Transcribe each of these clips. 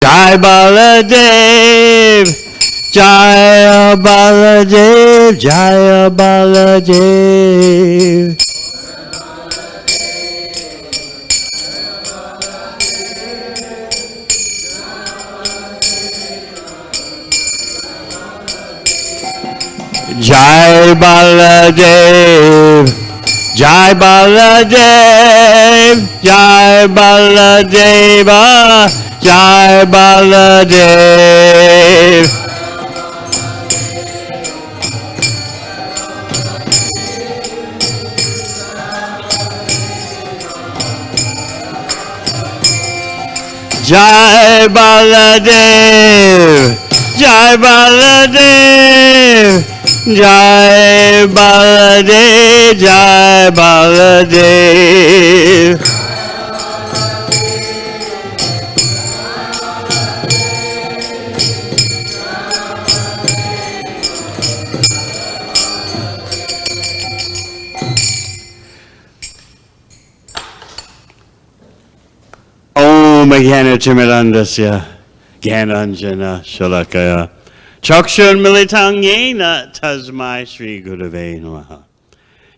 Jai Baladev, Jaya Baladev, Jaya Baladev. Jai Baladev, Jai Baladev, Jai Baladeva, Jai Baladev. Jai Baladev, Jai Baladev, Jai Baladev, Jai Baladev. Om Jnana-timirandasya Jnananjana Shalakaya Chakshurmilitang Yena Tasmai Shri Gurave Namaha.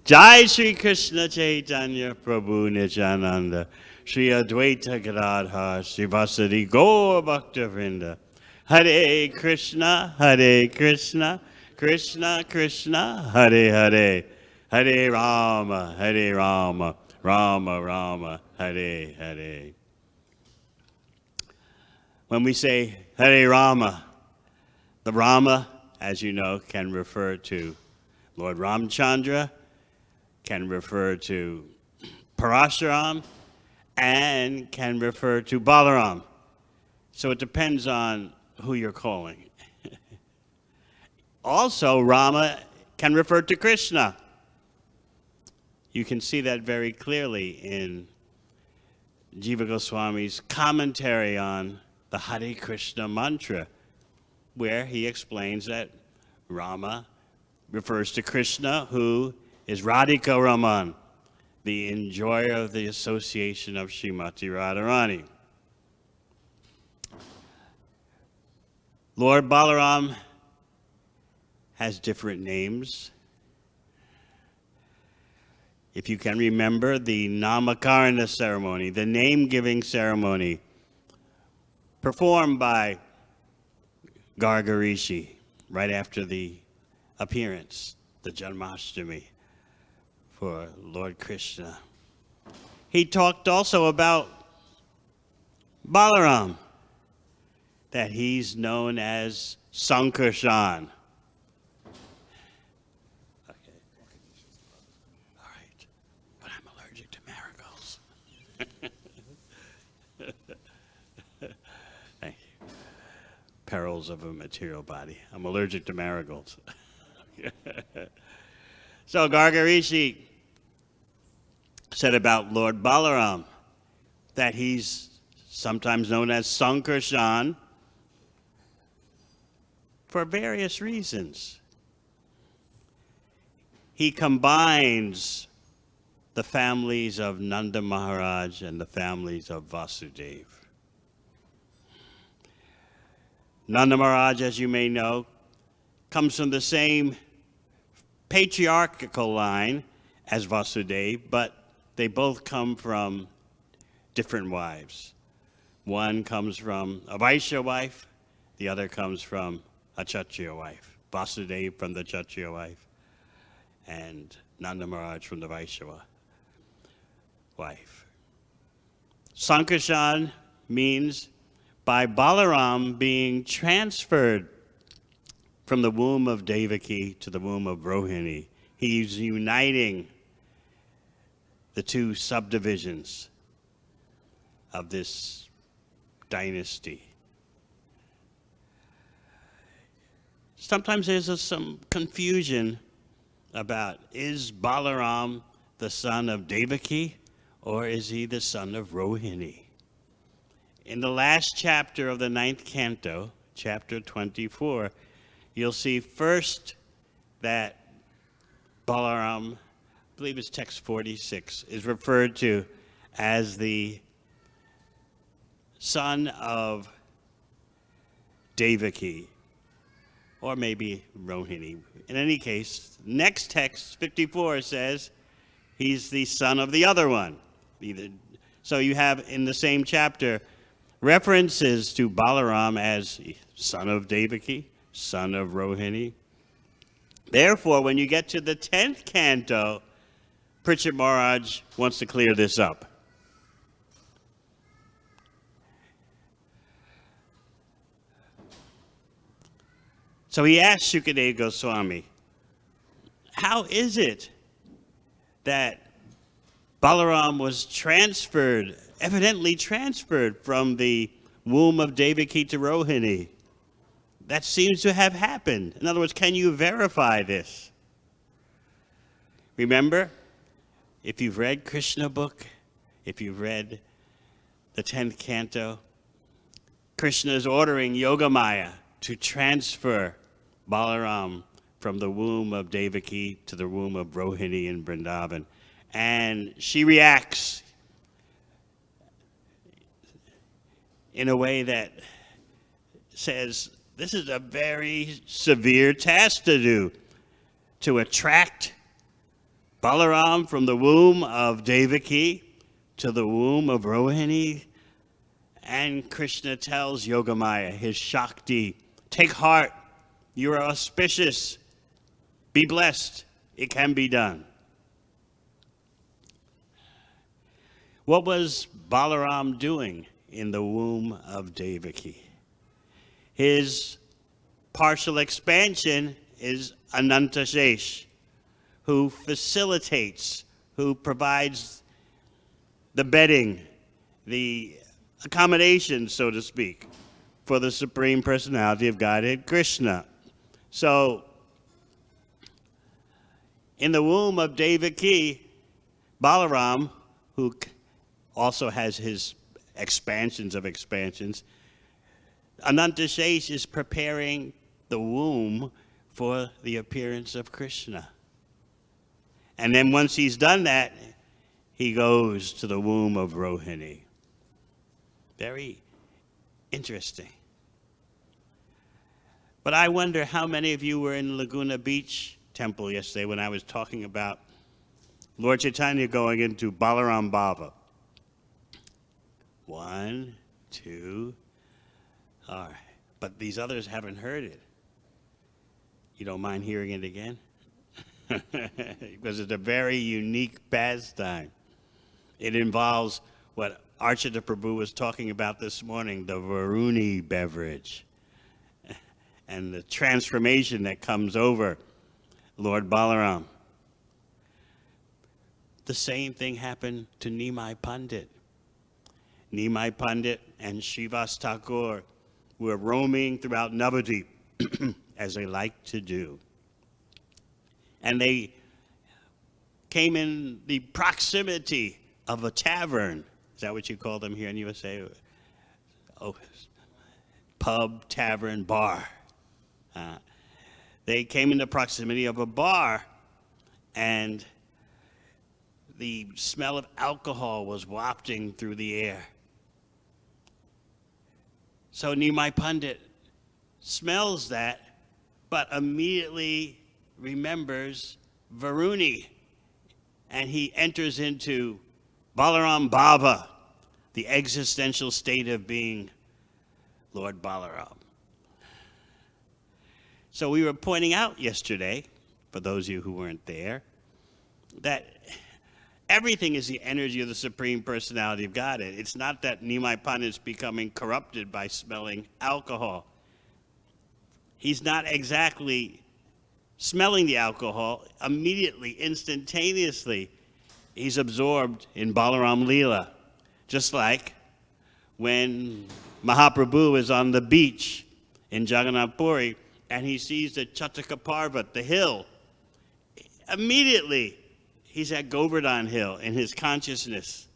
Jai Shri Krishna Chaitanya Prabhu Nityananda Shri Advaita Gadadhar Shri Vasadi Gaur Bhakta Vrinda. Hare Krishna, Krishna Krishna, Hare Hare, Hare Rama, Rama Rama, Hare Hare. When we say Hare Rama, the Rama, as you know, can refer to Lord Ramchandra, can refer to Parashuram, and can refer to Balaram. So it depends on who you're calling. Also, Rama can refer to Krishna. You can see that very clearly in Jiva Goswami's commentary on the Hare Krishna mantra, where he explains that Rama refers to Krishna, who is Radhika Raman, the enjoyer of the association of Srimati Radharani. Lord Balaram has different names. If you can remember the Namakarana ceremony, the name-giving ceremony performed by Gargarishi right after the appearance, the Janmashtami for Lord Krishna. He talked also about Balaram, that he's known as Sankarshan. Okay. All right. But I'm allergic to marigolds. Thank you. Perils of a material body. I'm allergic to marigolds. So Gargarishi said about Lord Balaram that he's sometimes known as Sankarshan for various reasons. He combines the families of Nanda Maharaj and the families of Vasudeva. Nanda Maharaj, as you may know, comes from the same patriarchal line as Vasudeva, but they both come from different wives. One comes from a Vaishya wife, the other comes from a Kshatriya wife. Vasudeva from the Kshatriya wife, and Nanda Maharaj from the Vaishya wife. Sankarshan means by Balaram being transferred from the womb of Devaki to the womb of Rohini. He's uniting the two subdivisions of this dynasty. Sometimes there's some confusion about, is Balaram the son of Devaki or is he the son of Rohini? In the last chapter of the 9th canto, chapter 24, you'll see first that Balaram, I believe it's text 46, is referred to as the son of Devaki, or maybe Rohini. In any case, next text, 54, says he's the son of the other one. So you have in the same chapter references to Balaram as son of Devaki, son of Rohini. Therefore, when you get to the 10th canto, Pritchett Maharaj wants to clear this up. So he asked Shukadeva Goswami, how is it that Balaram was evidently transferred from the womb of Devaki to Rohini? That seems to have happened. In other words, can you verify this? Remember, if you've read Krishna book, if you've read the 10th canto, Krishna is ordering Yogamaya to transfer Balaram from the womb of Devaki to the womb of Rohini in Vrindavan. And she reacts in a way that says, this is a very severe task to do, to attract Balaram from the womb of Devaki to the womb of Rohini. And Krishna tells Yogamaya, his Shakti, take heart, you are auspicious, be blessed, it can be done. What was Balaram doing in the womb of Devaki? His partial expansion is Anantashesh, who facilitates, who provides the bedding, the accommodation, so to speak, for the Supreme Personality of Godhead, Krishna. So, in the womb of Devaki, Balaram, who also has his expansions of expansions, Anantashesh is preparing the womb for the appearance of Krishna. And then once he's done that, he goes to the womb of Rohini. Very interesting. But I wonder how many of you were in Laguna Beach Temple yesterday when I was talking about Lord Chaitanya going into Balaram Bhava. 1, 2, all right. But these others haven't heard it. You don't mind hearing it again? Because it's a very unique pastime. It involves what Archita Prabhu was talking about this morning, the Varuni beverage, and the transformation that comes over Lord Balaram. The same thing happened to Nimai Pandit. Nimai Pandit and Srivas Thakur were roaming throughout Navadvip, as they like to do. And they came in the proximity of a tavern. Is that what you call them here in USA? Oh, pub, tavern, bar. They came in the proximity of a bar, and the smell of alcohol was wafting through the air. So Nimai Pandit smells that, but immediately remembers Varuni, and he enters into Balaram Bhava, the existential state of being Lord Balaram. So we were pointing out yesterday, for those of you who weren't there, that everything is the energy of the Supreme Personality of Godhead. It's not that Nimai Pandit is becoming corrupted by smelling alcohol. He's not exactly smelling the alcohol immediately, instantaneously. He's absorbed in Balaram Leela, just like when Mahaprabhu is on the beach in Jagannath Puri and he sees the Chataka Parvat, the hill. Immediately, he's at Govardhan Hill in his consciousness.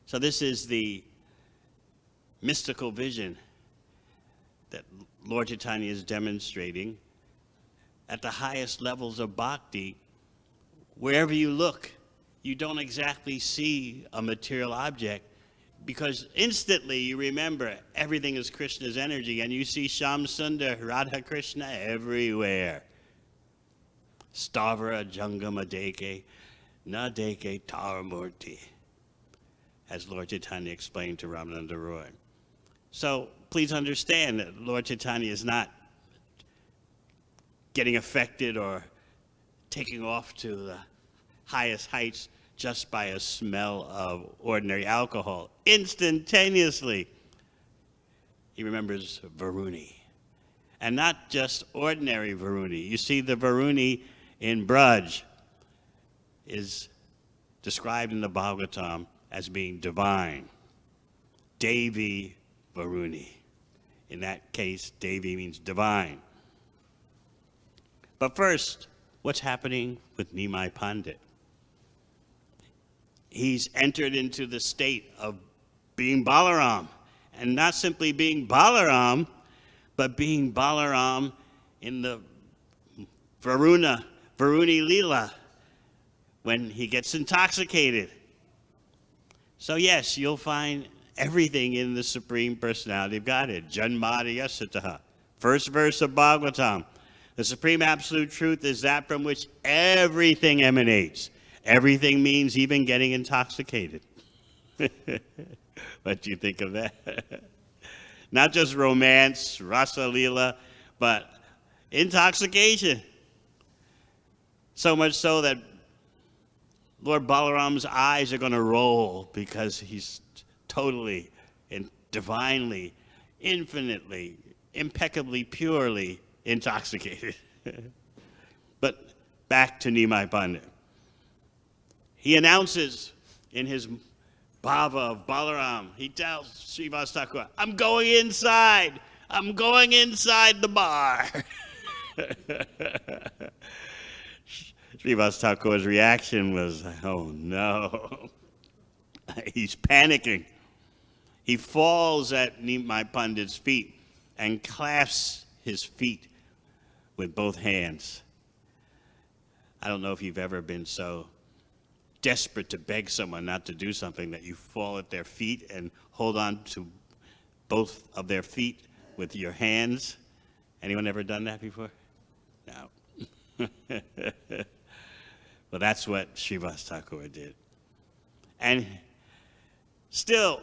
So this is the mystical vision that Lord Chaitanya is demonstrating at the highest levels of bhakti. Wherever you look, you don't exactly see a material object. because instantly you remember everything is Krishna's energy, and you see Sham Sundar, Radha Krishna everywhere. Stavara Jangama Deke, Na Deke Taramurti, as Lord Chaitanya explained to Ramananda Roy. So please understand that Lord Chaitanya is not getting affected or taking off to the highest heights just by a smell of ordinary alcohol. Instantaneously, he remembers Varuni. And not just ordinary Varuni. You see, the Varuni in Braj is described in the Bhagavatam as being divine. Devi Varuni. In that case, Devi means divine. But first, what's happening with Nimai Pandit? He's entered into the state of being Balaram. And not simply being Balaram, but being Balaram in the Varuni Leela, when he gets intoxicated. So yes, you'll find everything in the Supreme Personality of Godhead. Janmadi Yasataha. First verse of Bhagavatam. The Supreme Absolute Truth is that from which everything emanates. Everything means even getting intoxicated. What do you think of that? Not just romance, rasa lila, but intoxication. So much so that Lord Balaram's eyes are going to roll because he's totally and divinely, infinitely, impeccably, purely intoxicated. But back to Nimai Pandit. He announces in his bhava of Balaram, he tells Srivas Thakur, I'm going inside. I'm going inside the bar. Srivas Thakur's reaction was, oh no. He's panicking. He falls at Nimai Pandit's feet and clasps his feet with both hands. I don't know if you've ever been so desperate to beg someone not to do something that you fall at their feet and hold on to both of their feet with your hands. Anyone ever done that before? No. Well, that's what Srivas Thakur did. And still,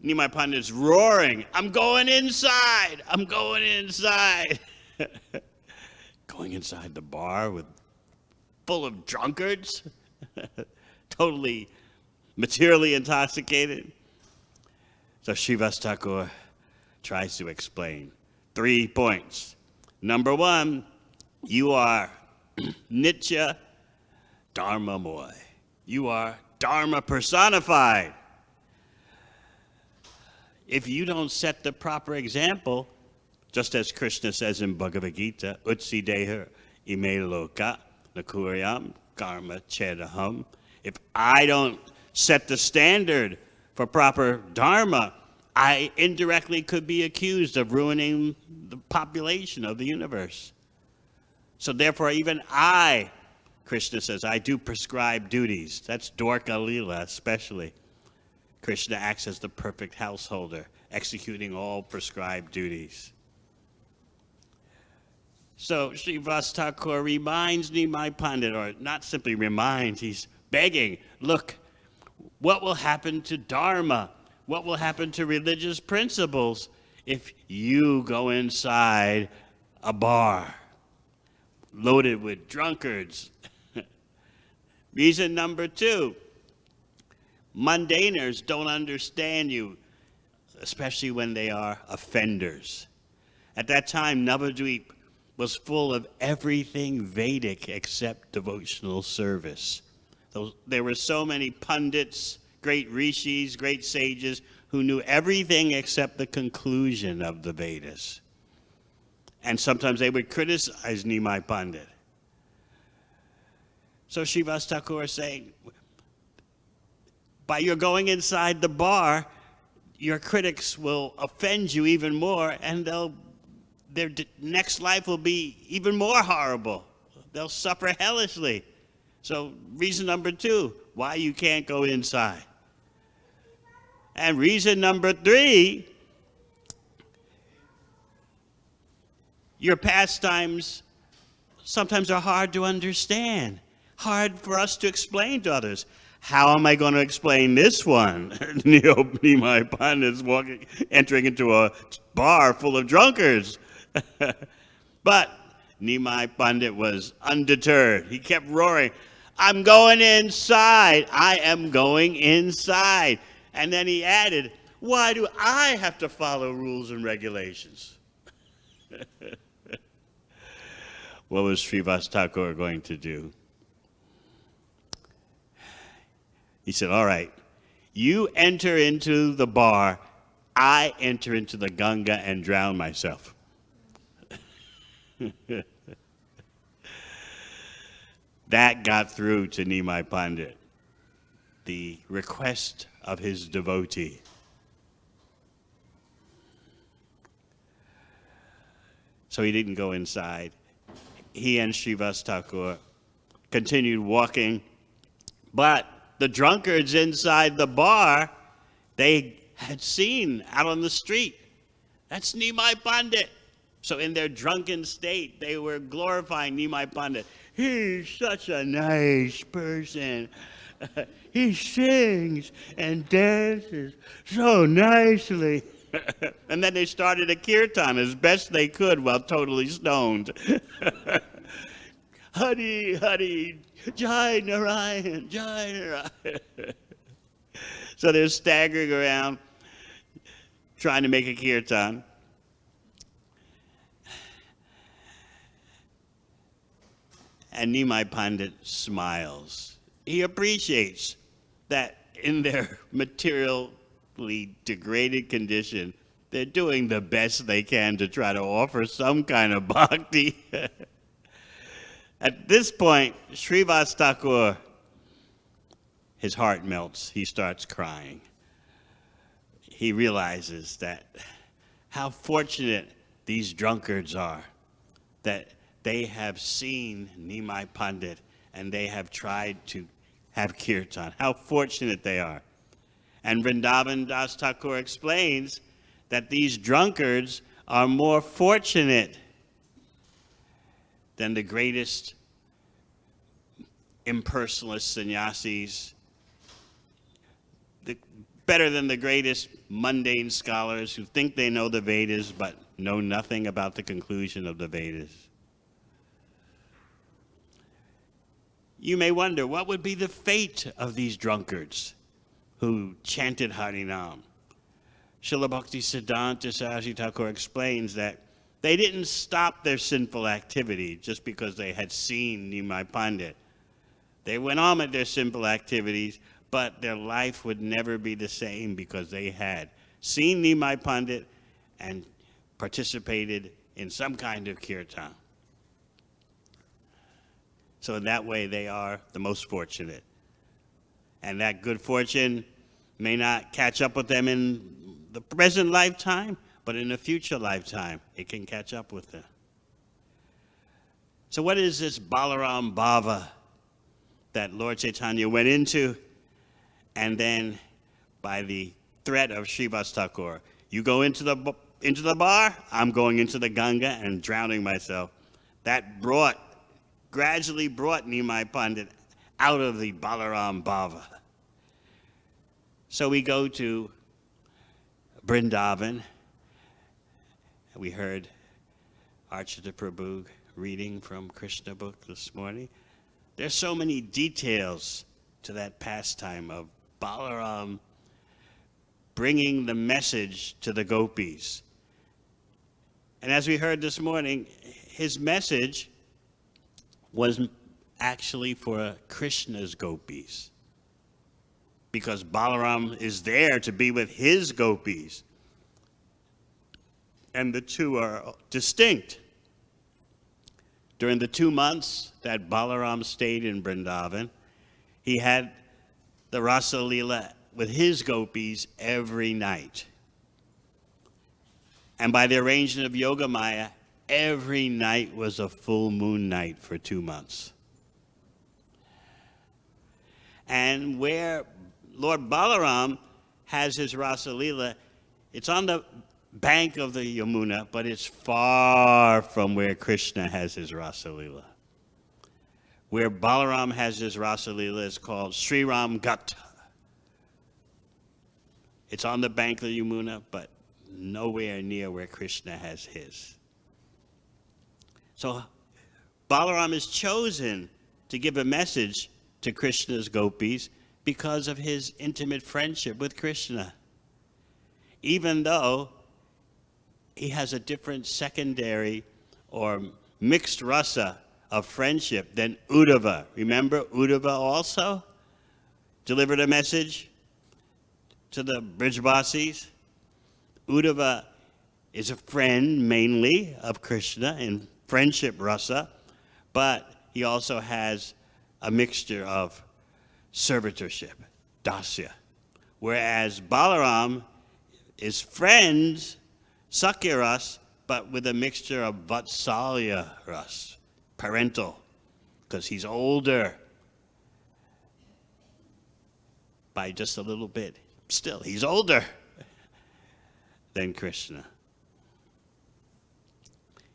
Nimai Pandit's roaring, I'm going inside, I'm going inside. Going inside the bar full of drunkards, totally materially intoxicated. So Srivas Thakur tries to explain 3 points. Number 1, you are Nitya Dharmamoy. You are Dharma personified. If you don't set the proper example, just as Krishna says in Bhagavad Gita, Utsi Deha Ime Loka Nakuryam Karma Chedaham. If I don't set the standard for proper dharma, I indirectly could be accused of ruining the population of the universe. So therefore, even I, Krishna says, I do prescribe duties. That's Dwarka Leela especially. Krishna acts as the perfect householder, executing all prescribed duties. So Srivas Thakur reminds Nimai Pandit, or not simply reminds, he's begging, look, what will happen to Dharma? What will happen to religious principles if you go inside a bar loaded with drunkards? Reason number 2, mundaners don't understand you, especially when they are offenders. At that time, Navadvip was full of everything Vedic except devotional service. There were so many pundits, great rishis, great sages, who knew everything except the conclusion of the Vedas. And sometimes they would criticize Nimai Pandit. So Srivas Thakur is saying, by your going inside the bar, your critics will offend you even more, and their next life will be even more horrible. They'll suffer hellishly. So reason number 2, why you can't go inside. And reason number 3, your pastimes sometimes are hard to understand, hard for us to explain to others. How am I going to explain this one? Nimai Pandit's entering into a bar full of drunkards. But Nimai Pandit was undeterred. He kept roaring, I'm going inside. I am going inside. And then he added, why do I have to follow rules and regulations? What was Srivas Thakur going to do? He said, all right, you enter into the bar, I enter into the Ganga and drown myself. That got through to Nimai Pandit, the request of his devotee. So he didn't go inside. He and Srivas Thakur continued walking, but the drunkards inside the bar, they had seen out on the street, that's Nimai Pandit. So in their drunken state, they were glorifying Nimai Pandit. He's such a nice person. He sings and dances so nicely. And then they started a kirtan as best they could while totally stoned. Hari, Hari, Jai Narayan, Jai Narayan. So they're staggering around trying to make a kirtan. And Nimai Pandit smiles. He appreciates that in their materially degraded condition, they're doing the best they can to try to offer some kind of bhakti. At this point, Srivas Thakur, his heart melts. He starts crying. He realizes that how fortunate these drunkards are, that they have seen Nimai Pandit and they have tried to have kirtan. How fortunate they are. And Vrindavan Das Thakur explains that these drunkards are more fortunate than the greatest impersonalist sannyasis, better than the greatest mundane scholars who think they know the Vedas but know nothing about the conclusion of the Vedas. You may wonder, what would be the fate of these drunkards who chanted Harinam? Srila Bhakti Siddhanta Saraswati Thakur explains that they didn't stop their sinful activity just because they had seen Nimai Pandit. They went on with their sinful activities, but their life would never be the same because they had seen Nimai Pandit and participated in some kind of kirtan. So in that way, they are the most fortunate. And that good fortune may not catch up with them in the present lifetime, but in a future lifetime, it can catch up with them. So what is this Balaram Bhava that Lord Chaitanya went into? And then by the threat of Srivas Thakur, you go into the bar, I'm going into the Ganga and drowning myself. That gradually brought Nimai Pandit out of the Balaram Bhava. So we go to Vrindavan. We heard Archita Prabhu reading from Krishna book this morning. There's so many details to that pastime of Balaram bringing the message to the gopis. And as we heard this morning, his message was actually for Krishna's gopis, because Balaram is there to be with his gopis, and the two are distinct. During the 2 months that Balaram stayed in Vrindavan, he had the Rasa Leela with his gopis every night. And by the arrangement of Yogamaya, every night was a full moon night for 2 months. And where Lord Balaram has his Rasa Leela, it's on the bank of the Yamuna, but it's far from where Krishna has his Rasa Leela. Where Balaram has his Rasa Leela is called Sri Ram Ghat. It's on the bank of the Yamuna, but nowhere near where Krishna has his. So Balaram is chosen to give a message to Krishna's gopis because of his intimate friendship with Krishna. Even though he has a different secondary or mixed rasa of friendship than Uddhava. Remember, Uddhava also delivered a message to the Brijvasis. Uddhava is a friend mainly of Krishna in friendship rasa, but he also has a mixture of servitorship, dasya. Whereas Balaram is friends, sakya ras, but with a mixture of vatsalya ras, parental, because he's older by just a little bit. Still, he's older than Krishna.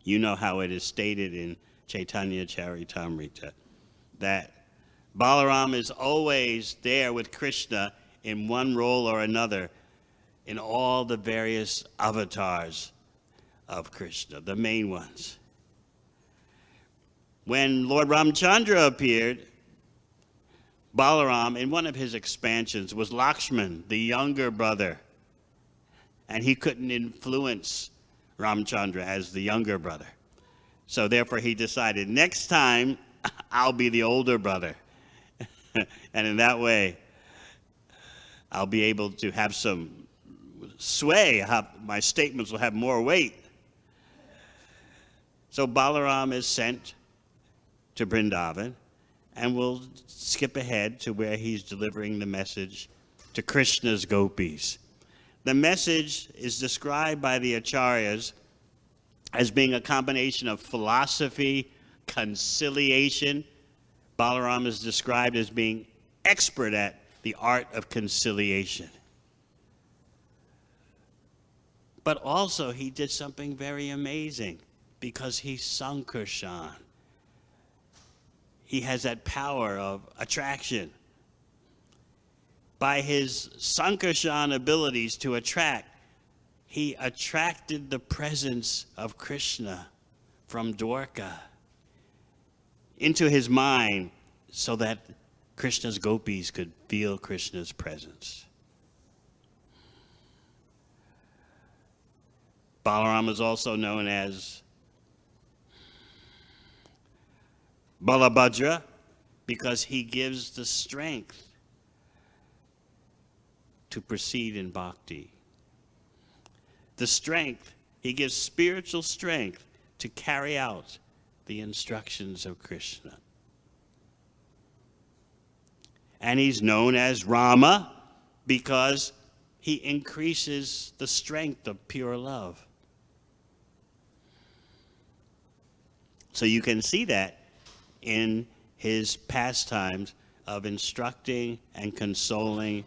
You know how it is stated in Chaitanya Charitamrita that Balaram is always there with Krishna in one role or another in all the various avatars of Krishna, the main ones. When Lord Ramchandra appeared, Balaram, in one of his expansions, was Lakshman, the younger brother, and he couldn't influence Ramchandra as the younger brother. So therefore he decided, next time I'll be the older brother. And in that way, I'll be able to have some sway. My statements will have more weight. So Balaram is sent to Vrindavan, and we'll skip ahead to where he's delivering the message to Krishna's gopis. The message is described by the acharyas as being a combination of philosophy, conciliation. Balaram is described as being expert at the art of conciliation. But also he did something very amazing because he's Sankarshan. He has that power of attraction. By his Sankarshan abilities to attract, he attracted the presence of Krishna from Dwarka into his mind so that Krishna's gopis could feel Krishna's presence. Balaram is also known as Balabhadra because he gives the strength to proceed in bhakti. The strength, he gives spiritual strength to carry out the instructions of Krishna. And he's known as Rama because he increases the strength of pure love. So you can see that in his pastimes of instructing and consoling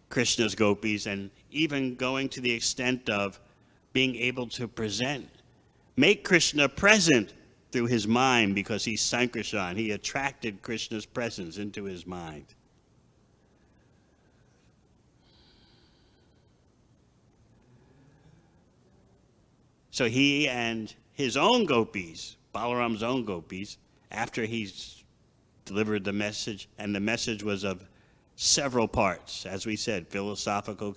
Krishna's gopis, and even going to the extent of being able to make Krishna present through his mind because he's Sankarshan. He attracted Krishna's presence into his mind. So he and his own gopis, Balaram's own gopis, after he's delivered the message, and the message was of several parts, as we said, philosophical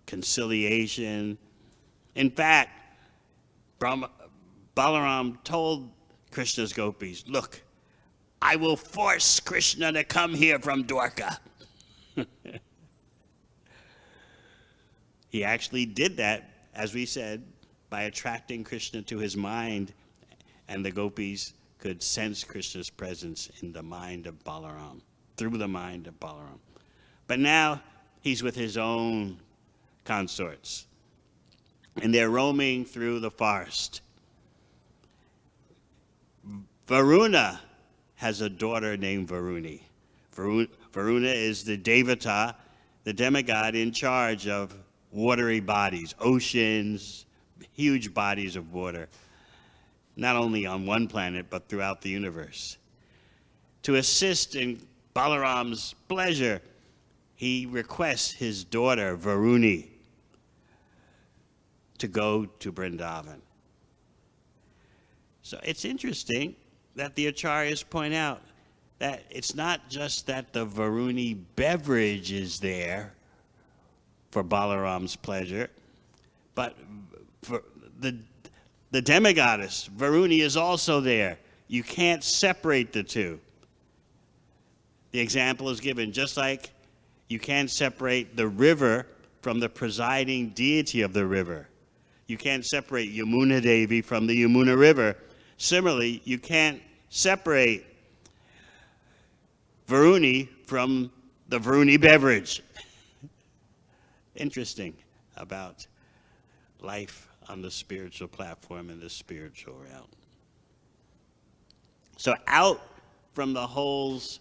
conciliation. In fact, Balaram told Krishna's gopis, look, I will force Krishna to come here from Dwarka. He actually did that, as we said, by attracting Krishna to his mind, and the gopis could sense Krishna's presence in the mind of Balaram, through the mind of Balaram. But now he's with his own consorts, and they're roaming through the forest. Varuna has a daughter named Varuni. Varuna is the Devata the demigod in charge of watery bodies, oceans, huge bodies of water, not only on one planet, but throughout the universe. To assist in Balaram's pleasure, he requests his daughter, Varuni, to go to Vrindavan. So it's interesting that the Acharyas point out that it's not just that the Varuni beverage is there for Balaram's pleasure, but for the demigoddess, Varuni, is also there. You can't separate the two. The example is given, just like you can't separate the river from the presiding deity of the river. You can't separate Yamuna Devi from the Yamuna River. Similarly, you can't separate Varuni from the Varuni beverage. Interesting about life on the spiritual platform in the spiritual realm. So out from the holes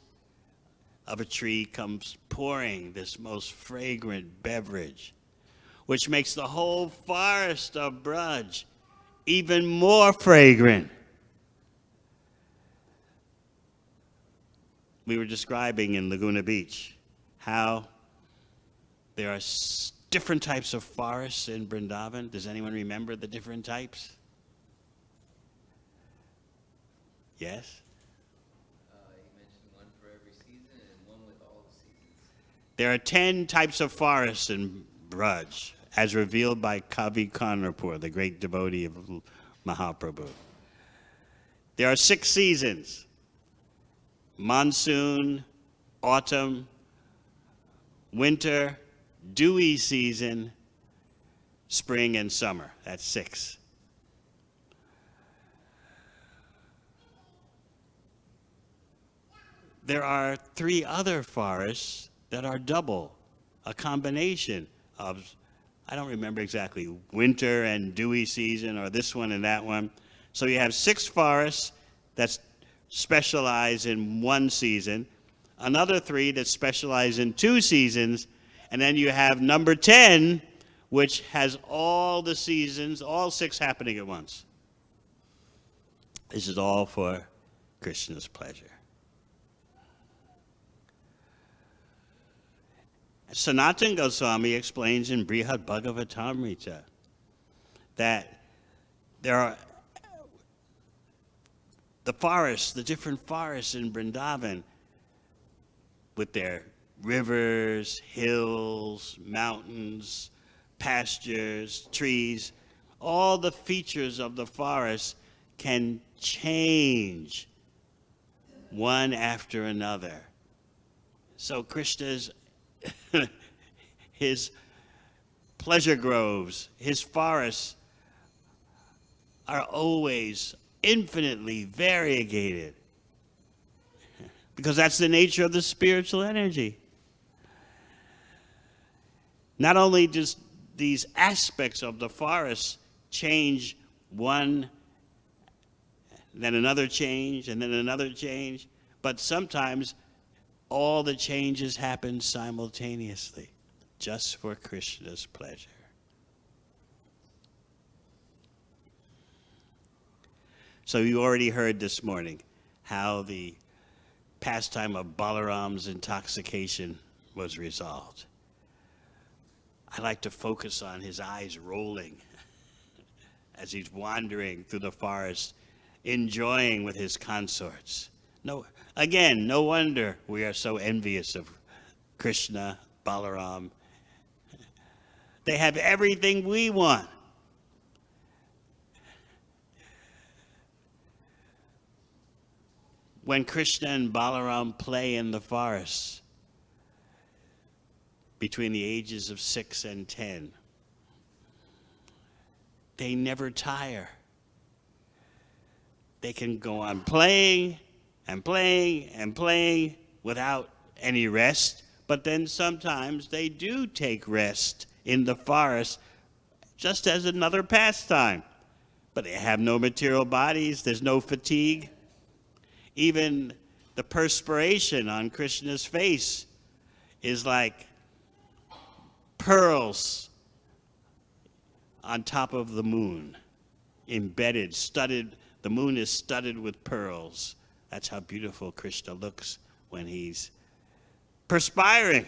of a tree comes pouring this most fragrant beverage, which makes the whole forest of Braj even more fragrant. We were describing in Laguna Beach how there are different types of forests in Vrindavan. Does anyone remember the different types? Yes? You mentioned one for every season and one with all the seasons. There are 10 types of forests in Braj, as revealed by Kavi Kanarpur, the great devotee of Mahaprabhu. There are 6 seasons: monsoon, autumn, winter, dewy season, spring, and summer. That's 6. There are 3 other forests that are double, a combination of, I don't remember exactly, winter and dewy season, or this one and that one. So you have 6 forests that specialize in one season, another 3 that specialize in 2 seasons, and then you have number 10, which has all the seasons, all 6 happening at once. This is all for Krishna's pleasure. Sanatana Goswami explains in Brihad Bhagavatamrita that there are the forests, the different forests in Vrindavan, with their rivers, hills, mountains, pastures, trees, all the features of the forest can change one after another. So Krishna's his pleasure groves, his forests are always infinitely variegated, because that's the nature of the spiritual energy. Not only does these aspects of the forest change, one, then another change, and then another change, but sometimes all the changes happen simultaneously, just for Krishna's pleasure. So you already heard this morning how the pastime of Balaram's intoxication was resolved. I like to focus on his eyes rolling as he's wandering through the forest, enjoying with his consorts. No wonder we are so envious of Krishna, Balaram. They have everything we want. When Krishna and Balaram play in the forest between the ages of 6 and 10, they never tire. They can go on playing and playing and playing without any rest, but then sometimes they do take rest in the forest just as another pastime. But they have no material bodies, there's no fatigue. Even the perspiration on Krishna's face is like pearls on top of the moon, embedded, studded. The moon is studded with pearls. That's how beautiful Krishna looks when he's perspiring.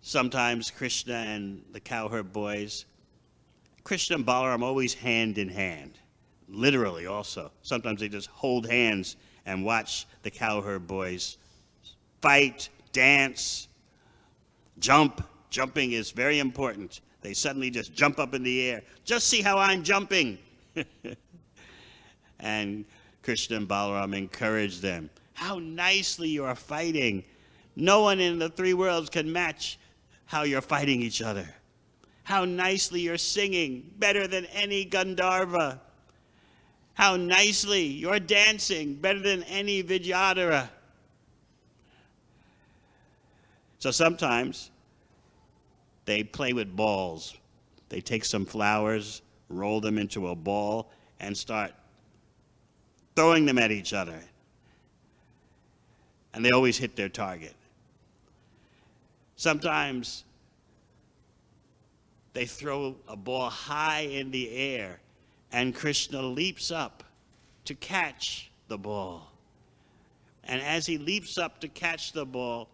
Sometimes Krishna and the cowherd boys, Krishna and Balarama always hand in hand, literally also. Sometimes they just hold hands and watch the cowherd boys fight, dance, jump. Jumping is very important. They suddenly just jump up in the air. Just see how I'm jumping. And Krishna and Balarama encourage them. How nicely you are fighting. No one in the three worlds can match how you're fighting each other. How nicely you're singing, better than any Gandharva. How nicely you're dancing, better than any Vidyadhara. So sometimes they play with balls. They take some flowers, roll them into a ball, and start throwing them at each other. And they always hit their target. Sometimes they throw a ball high in the air, and Krishna leaps up to catch the ball. And as he leaps up to catch the ball,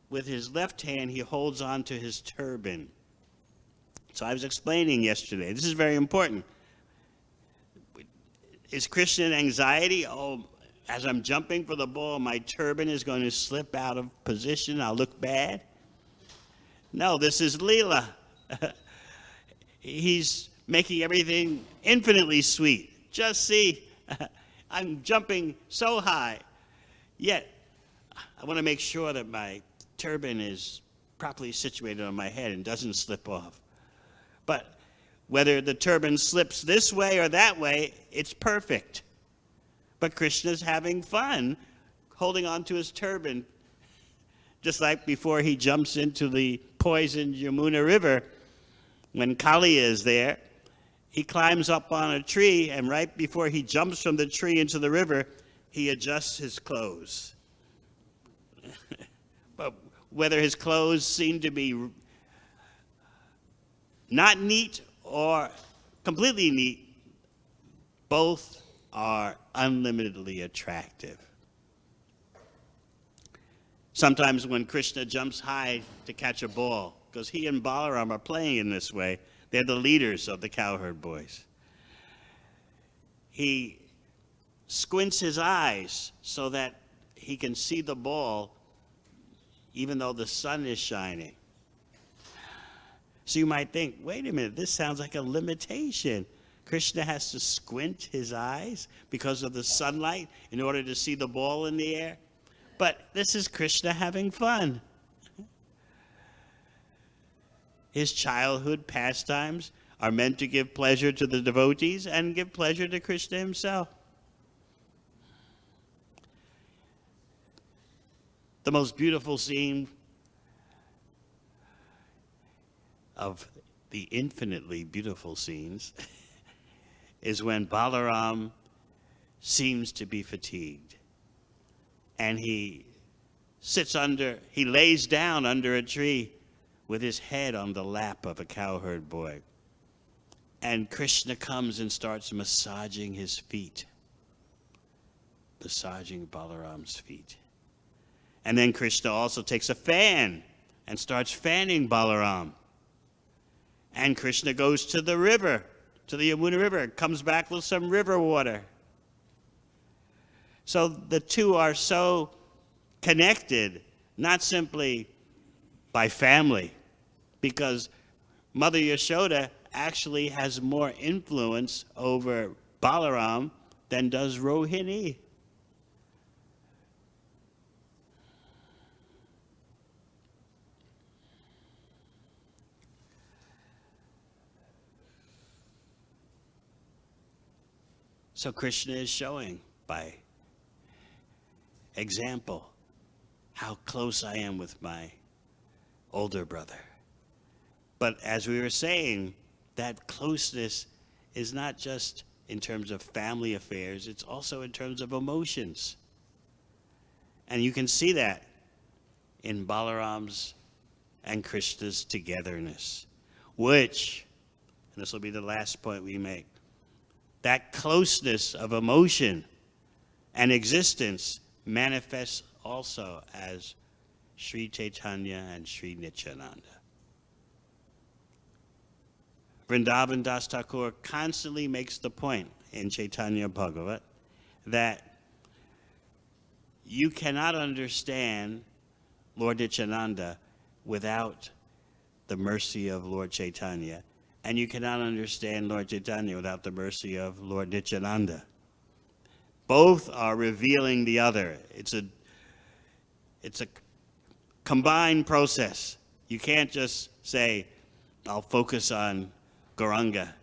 with his left hand, he holds on to his turban. So I was explaining yesterday, this is very important. Is Krishna in anxiety? Oh, as I'm jumping for the ball, my turban is going to slip out of position. I'll look bad. No, this is Leela. He's making everything infinitely sweet. Just see, I'm jumping so high. Yet, I want to make sure that my turban is properly situated on my head and doesn't slip off. But whether the turban slips this way or that way, it's perfect. But Krishna's having fun holding on to his turban, just like before he jumps into the poisoned Yamuna River. When Kali is there, he climbs up on a tree, and right before he jumps from the tree into the river, he adjusts his clothes. But whether his clothes seem to be not neat or completely neat, both are unlimitedly attractive. Sometimes when Krishna jumps high to catch a ball, because he and Balarama are playing in this way, they're the leaders of the cowherd boys. He squints his eyes so that he can see the ball even though the sun is shining. So you might think, wait a minute, this sounds like a limitation. Krishna has to squint his eyes because of the sunlight in order to see the ball in the air. But this is Krishna having fun. His childhood pastimes are meant to give pleasure to the devotees and give pleasure to Krishna himself. The most beautiful scene of the infinitely beautiful scenes is when Balaram seems to be fatigued. And he lays down under a tree with his head on the lap of a cowherd boy. And Krishna comes and starts massaging his feet, massaging Balaram's feet. And then Krishna also takes a fan and starts fanning Balaram. And Krishna goes to the river, to the Yamuna River, comes back with some river water. So the two are so connected, not simply by family, because Mother Yashoda actually has more influence over Balaram than does Rohini. So Krishna is showing by example how close I am with my older brother. But as we were saying, that closeness is not just in terms of family affairs, it's also in terms of emotions. And you can see that in Balaram's and Krishna's togetherness, which, and this will be the last point we make, that closeness of emotion and existence manifests also as Sri Chaitanya and Sri Nityananda. Vrindavan Das Thakur constantly makes the point in Chaitanya Bhagavat that you cannot understand Lord Nityananda without the mercy of Lord Chaitanya, and you cannot understand Lord Chaitanya without the mercy of Lord Nityananda. Both are revealing the other. It's a combined process. You can't just say, I'll focus on Gauranga,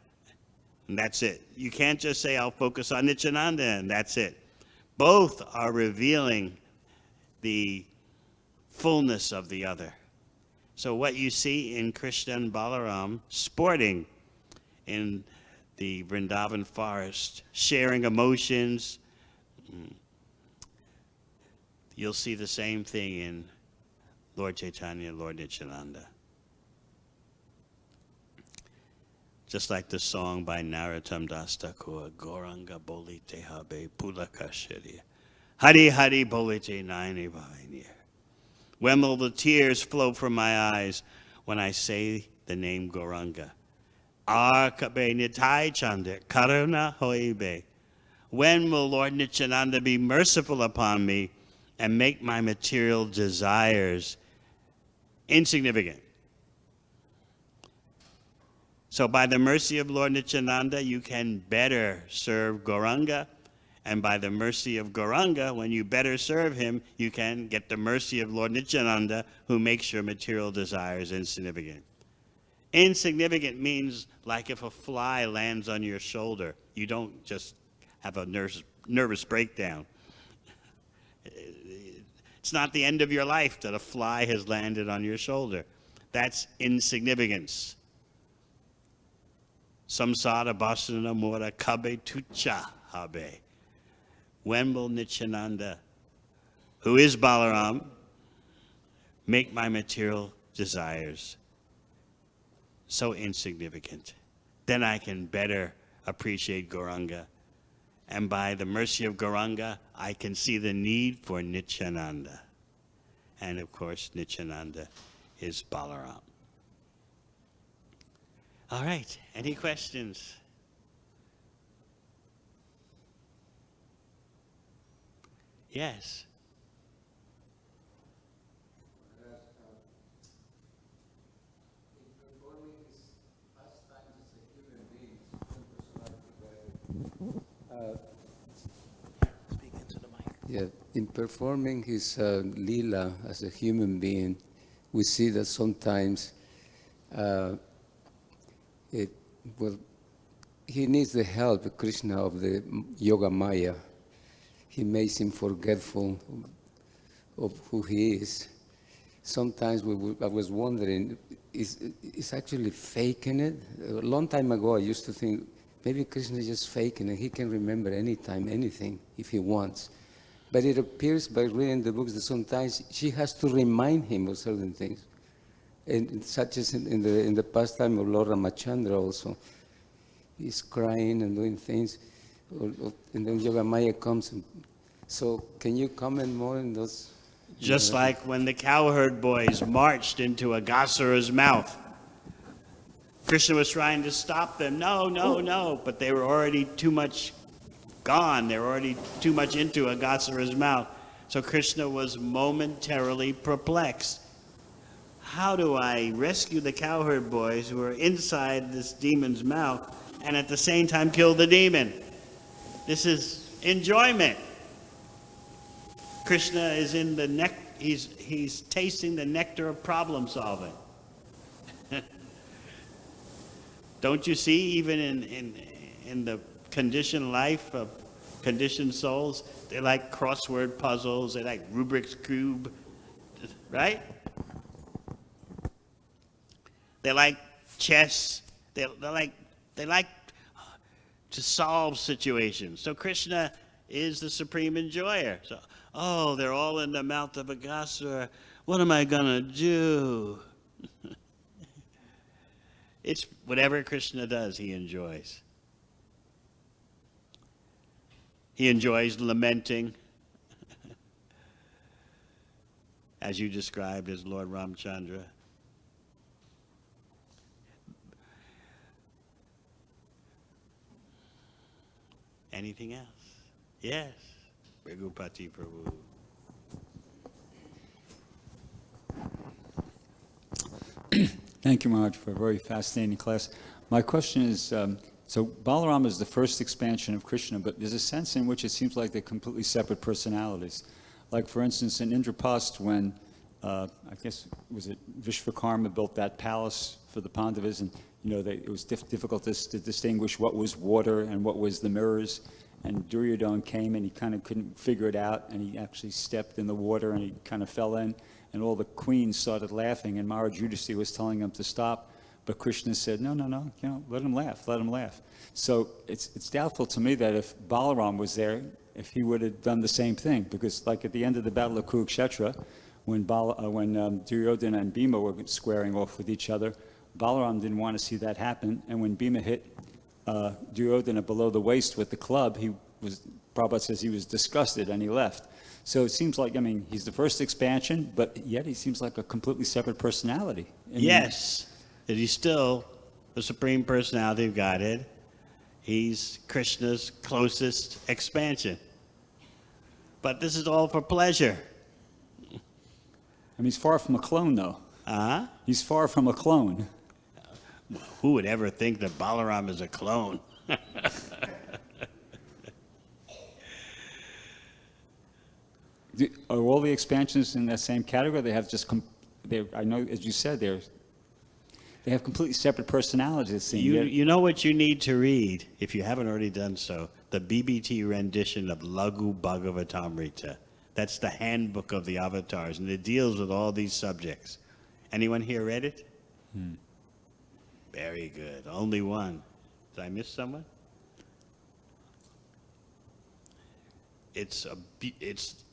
and that's it. You can't just say, I'll focus on Nityananda, and that's it. Both are revealing the fullness of the other. So what you see in Krishna and Balaram sporting in the Vrindavan forest, sharing emotions, you'll see the same thing in Lord Chaitanya, Lord Nityananda. Just like the song by Narottam Das Thakur, Gauranga Bolite Habe Pulakashirya, Hari Hari Bolite Naini Bhainir. When will the tears flow from my eyes when I say the name Gauranga? Arkabe Nitai Chanda, Karuna Hoibe. When will Lord Nityananda be merciful upon me and make my material desires insignificant? So by the mercy of Lord Nityananda, you can better serve Gauranga. And by the mercy of Gauranga, when you better serve him, you can get the mercy of Lord Nityananda, who makes your material desires insignificant. Insignificant means like if a fly lands on your shoulder, you don't just have a nervous breakdown. It's not the end of your life that a fly has landed on your shoulder. That's insignificance. Samsara basana mora kabe tucha habe. When will Nityananda, who is Balaram, make my material desires so insignificant? Then I can better appreciate Gauranga. And by the mercy of Gauranga, I can see the need for Nityananda. And of course, Nityananda is Balaram. All right, any questions? Yes. Yeah, in performing his lila as a human being, we see that sometimes he needs the help, Krishna, of the Yoga Maya. He makes him forgetful of who he is. Sometimes I was wondering, is actually faking it? A long time ago, I used to think, maybe Krishna is just faking it. He can remember anytime, anything, if he wants. But it appears by reading the books that sometimes she has to remind him of certain things. And such as in the pastime of Lord Ramachandra also. He's crying and doing things, and then Yoga Maya comes. So can you comment more on those? Just like when the cowherd boys marched into Aghasura's mouth. Krishna was trying to stop them. No, no, no. But they were already too much gone. They were already too much into Aghasura's mouth. So Krishna was momentarily perplexed. How do I rescue the cowherd boys who are inside this demon's mouth and at the same time kill the demon? This is enjoyment. Krishna is in the he's tasting the nectar of problem solving. Don't you see, even in the conditioned life of conditioned souls, they like crossword puzzles, they like Rubik's Cube, right? They like chess, they like to solve situations. So Krishna is the supreme enjoyer. So, oh, they're all in the mouth of Aghasura. What am I gonna do? It's whatever Krishna does, he enjoys. He enjoys lamenting, as you described as Lord Ramchandra. Anything else? Yes. Raghupati Prabhu. Thank you, Maharaj, for a very fascinating class. My question is, so Balarama is the first expansion of Krishna, but there's a sense in which it seems like they're completely separate personalities. Like, for instance, in Indrapast, when, I guess, was it Vishvakarma built that palace for the Pandavas, and, it was difficult to distinguish what was water and what was the mirrors, and Duryodhana came and he kind of couldn't figure it out, and he actually stepped in the water and he kind of fell in, and all the queens started laughing, and Maharaj Yudhishthira was telling them to stop, but Krishna said, no, let him laugh. So it's doubtful to me that if Balaram was there, if he would have done the same thing, because like at the end of the Battle of Kurukshetra, when Duryodhana and Bhima were squaring off with each other, Balaram didn't want to see that happen, and when Bhima hit Duryodhana below the waist with the club, Prabhupada says he was disgusted and he left. So it seems like, he's the first expansion, but yet he seems like a completely separate personality. Yes, that he's still the Supreme Personality of Godhead. He's Krishna's closest expansion. But this is all for pleasure. He's far from a clone, though. Uh-huh. He's far from a clone. Who would ever think that Balaram is a clone? Are all the expansions in that same category? They have I know, as you said, they have completely separate personalities. You know what you need to read, if you haven't already done so, the BBT rendition of Laghu Bhagavatamrita. That's the handbook of the avatars, and it deals with all these subjects. Anyone here read it? Very good. Only one. Did I miss someone? It's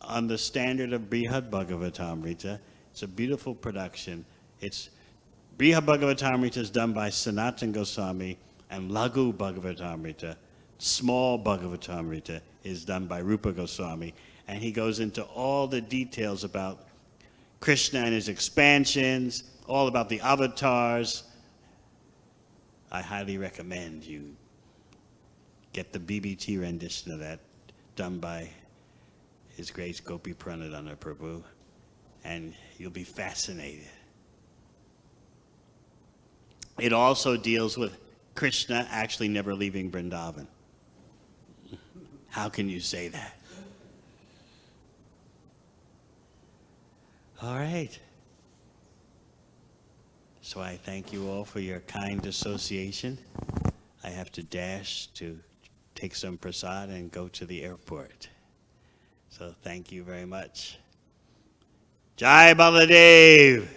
on the standard of Brihad Bhagavatamrita. It's a beautiful production. Brihad Bhagavatamrita is done by Sanatana Goswami, and Laghu Bhagavatamrita, small Bhagavatamrita, is done by Rupa Goswami. And he goes into all the details about Krishna and his expansions, all about the avatars. I highly recommend you get the BBT rendition of that, done by His Grace Gopi Pranadana Prabhu, and you'll be fascinated. It also deals with Krishna actually never leaving Vrindavan. How can you say that? All right. So I thank you all for your kind association. I have to dash to take some prasad and go to the airport. So thank you very much. Jai Baladev!